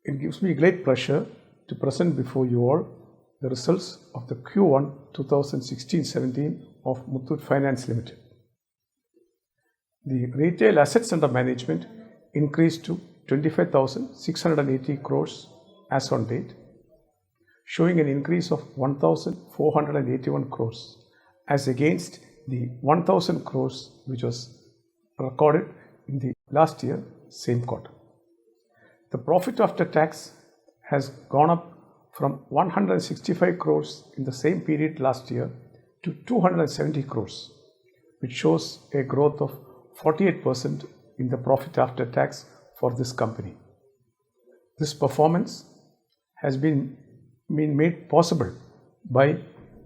It gives me great pleasure to present before you all the results of the Q1 2016-17 of Muthoot Finance Limited. The retail assets under management increased to 25,680 crores as on date, showing an increase of 1,481 crores as against the 1,000 crores which was recorded in the last year same quarter. The profit after tax has gone up from 165 crores in the same period last year to 270 crores, which shows a growth of 48% in the profit after tax for this company. This performance has been made possible by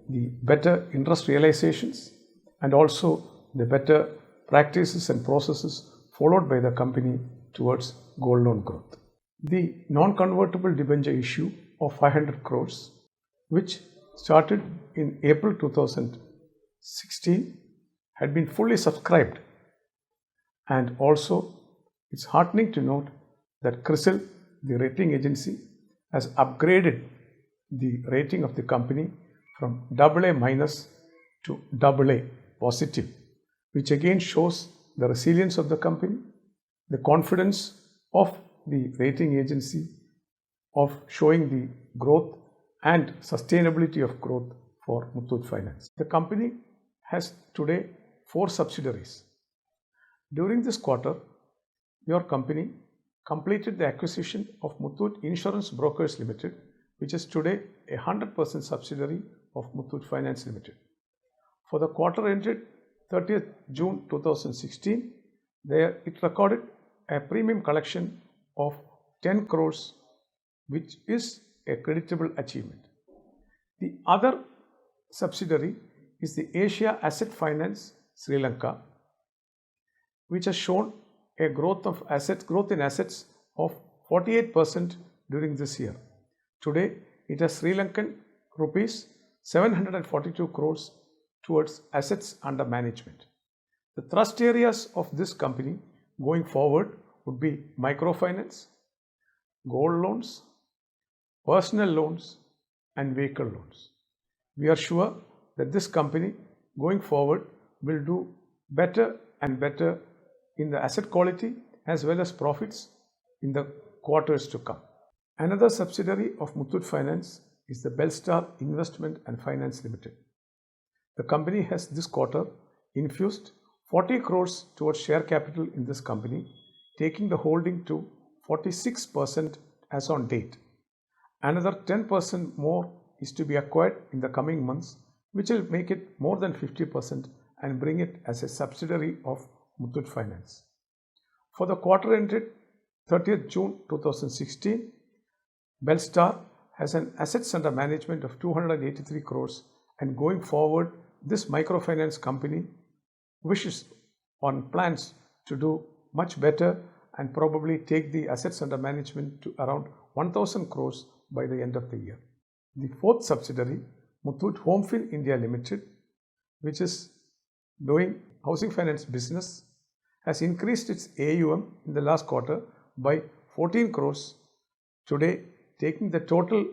the better interest realizations and also the better practices and processes followed by the company towards gold loan growth. The non-convertible debenture issue of 500 crores, which started in April 2016, had been fully subscribed, and also it's heartening to note that CRISIL, the rating agency, has upgraded the rating of the company from AA minus to AA positive, which again shows the resilience of the company, the confidence of the rating agency of showing the growth and sustainability of growth for Muthoot Finance. The company has today 4 subsidiaries. During this quarter, your company completed the acquisition of Muthoot Insurance Brokers Limited, which is today a 100% subsidiary of Muthoot Finance Limited. For the quarter ended 30th June 2016, it recorded a premium collection of 10 crores, which is a creditable achievement. The other subsidiary is the Asia Asset Finance Sri Lanka, which has shown a growth in assets of 48% during this year. Today, it has Sri Lankan rupees 742 crores towards assets under management. The thrust areas of this company going forward would be microfinance, gold loans, personal loans, and vehicle loans. We are sure that this company going forward will do better and better in the asset quality as well as profits in the quarters to come. Another subsidiary of Muthoot Finance is the Belstar Investment and Finance Limited. The company has this quarter infused 40 crores towards share capital in this company, taking the holding to 46% as on date. Another 10% more is to be acquired in the coming months, which will make it more than 50% and bring it as a subsidiary of Muthoot Finance. For the quarter ended 30th June 2016, Belstar has an assets under management of 283 crores, and going forward, this microfinance company wishes on plans to do much better and probably take the assets under management to around 1,000 crores by the end of the year. The 4th subsidiary, Muthoot Homefin India Limited, which is doing housing finance business, has increased its AUM in the last quarter by 14 crores, today taking the total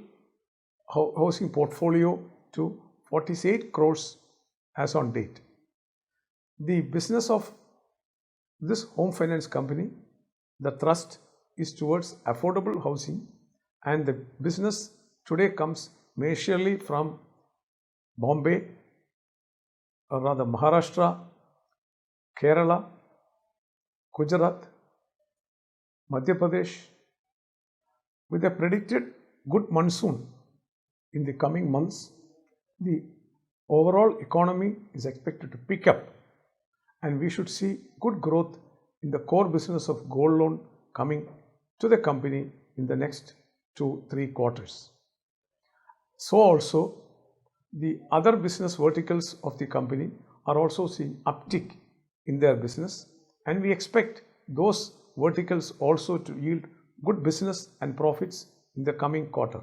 housing portfolio to 48 crores as on date. The business of this home finance company, the thrust is towards affordable housing, and the business today comes majorly from Bombay, or rather Maharashtra, Kerala, Gujarat, Madhya Pradesh. With a predicted good monsoon in the coming months, the overall economy is expected to pick up, and we should see good growth in the core business of gold loan coming to the company in the next 2-3 quarters. So also, the other business verticals of the company are also seeing uptick in their business, and we expect those verticals also to yield good business and profits in the coming quarter.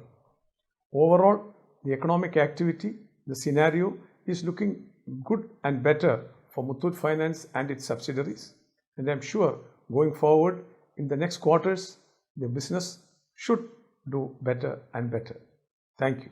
Overall, the economic activity, the scenario is looking good and better for Muthoot Finance and its subsidiaries, and I am sure going forward in the next quarters, the business should do better and better. Thank you.